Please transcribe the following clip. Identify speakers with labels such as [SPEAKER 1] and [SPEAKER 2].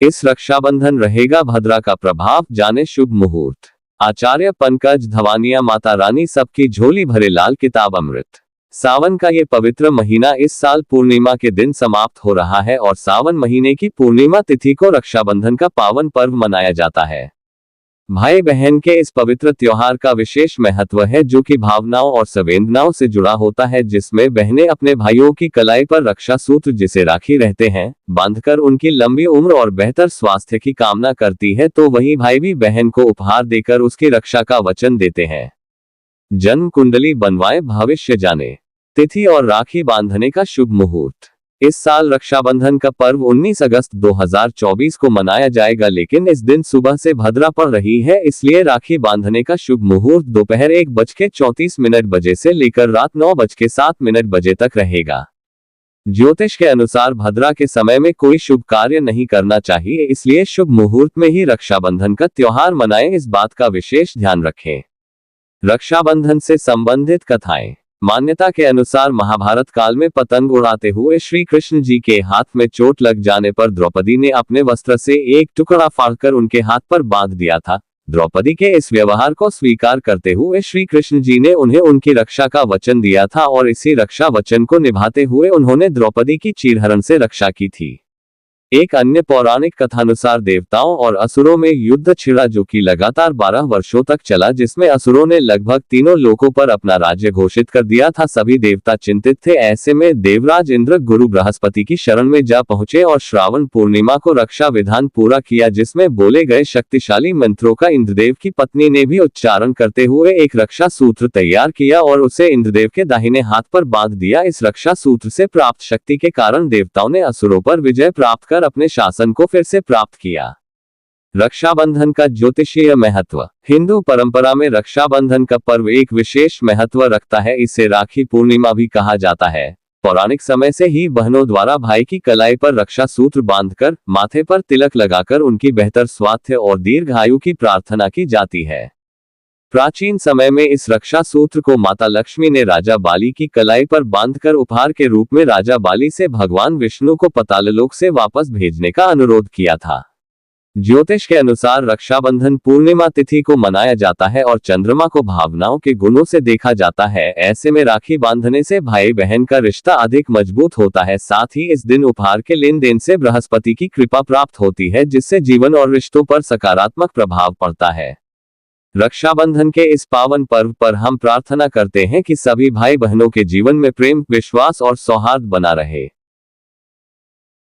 [SPEAKER 1] इस रक्षाबंधन रहेगा भद्रा का प्रभाव, जाने शुभ मुहूर्त। आचार्य पंकज धवानिया। माता रानी सबकी झोली भरे, लाल किताब अमृत। सावन का ये पवित्र महीना इस साल पूर्णिमा के दिन समाप्त हो रहा है और सावन महीने की पूर्णिमा तिथि को रक्षाबंधन का पावन पर्व मनाया जाता है। भाई बहन के इस पवित्र त्योहार का विशेष महत्व है, जो कि भावनाओं और संवेदनाओं से जुड़ा होता है, जिसमें बहनें अपने भाइयों की कलाई पर रक्षा सूत्र, जिसे राखी रहते हैं, बांधकर उनकी लंबी उम्र और बेहतर स्वास्थ्य की कामना करती है, तो वहीं भाई भी बहन को उपहार देकर उसकी रक्षा का वचन देते हैं। जन्म कुंडली बनवाएं, भविष्य जाने। तिथि और राखी बांधने का शुभ मुहूर्त। इस साल रक्षाबंधन का पर्व 19 अगस्त 2024 को मनाया जाएगा, लेकिन इस दिन सुबह से भद्रा पड़ रही है, इसलिए राखी बांधने का शुभ मुहूर्त दोपहर 1:34 बजे से लेकर रात 9:07 बजे तक रहेगा। ज्योतिष के अनुसार भद्रा के समय में कोई शुभ कार्य नहीं करना चाहिए, इसलिए शुभ मुहूर्त में ही रक्षाबंधन का त्योहार मनाएं, इस बात का विशेष ध्यान रखें। रक्षाबंधन से संबंधित कथाएं। मान्यता के अनुसार महाभारत काल में पतंग उड़ाते हुए श्री कृष्ण जी के हाथ में चोट लग जाने पर द्रौपदी ने अपने वस्त्र से एक टुकड़ा फाड़कर उनके हाथ पर बांध दिया था। द्रौपदी के इस व्यवहार को स्वीकार करते हुए श्री कृष्ण जी ने उन्हें उनकी रक्षा का वचन दिया था और इसी रक्षा वचन को निभाते हुए उन्होंने द्रौपदी की चीरहरण से रक्षा की थी। एक अन्य पौराणिक कथानुसार देवताओं और असुरों में युद्ध छिड़ा, जो कि लगातार 12 वर्षों तक चला, जिसमें असुरों ने लगभग तीनों लोकों पर अपना राज्य घोषित कर दिया था। सभी देवता चिंतित थे। ऐसे में देवराज इंद्र गुरु बृहस्पति की शरण में जा पहुंचे और श्रावण पूर्णिमा को रक्षा विधान पूरा किया, जिसमें बोले गए शक्तिशाली मंत्रों का इंद्रदेव की पत्नी ने भी उच्चारण करते हुए एक रक्षा सूत्र तैयार किया और उसे इंद्रदेव के दाहिने हाथ पर बांध दिया। इस रक्षा सूत्र से प्राप्त शक्ति के कारण देवताओं ने असुरों पर विजय प्राप्त अपने शासन को फिर से प्राप्त किया। रक्षाबंधन का ज्योतिषीय महत्व। हिंदू परंपरा में रक्षाबंधन का पर्व एक विशेष महत्व रखता है। इसे राखी पूर्णिमा भी कहा जाता है। पौराणिक समय से ही बहनों द्वारा भाई की कलाई पर रक्षा सूत्र बांधकर, माथे पर तिलक लगाकर उनकी बेहतर स्वास्थ्य और दीर्घायु की प्रार्थना की जाती है। प्राचीन समय में इस रक्षा सूत्र को माता लक्ष्मी ने राजा बाली की कलाई पर बांधकर उपहार के रूप में राजा बाली से भगवान विष्णु को पाताललोक से वापस भेजने का अनुरोध किया था। ज्योतिष के अनुसार रक्षाबंधन पूर्णिमा तिथि को मनाया जाता है और चंद्रमा को भावनाओं के गुणों से देखा जाता है। ऐसे में राखी बांधने से भाई बहन का रिश्ता अधिक मजबूत होता है। साथ ही इस दिन उपहार के लेन देन से बृहस्पति की कृपा प्राप्त होती है, जिससे जीवन और रिश्तों पर सकारात्मक प्रभाव पड़ता है। रक्षाबंधन के इस पावन पर्व पर हम प्रार्थना करते हैं कि सभी भाई बहनों के जीवन में प्रेम, विश्वास और सौहार्द बना रहे।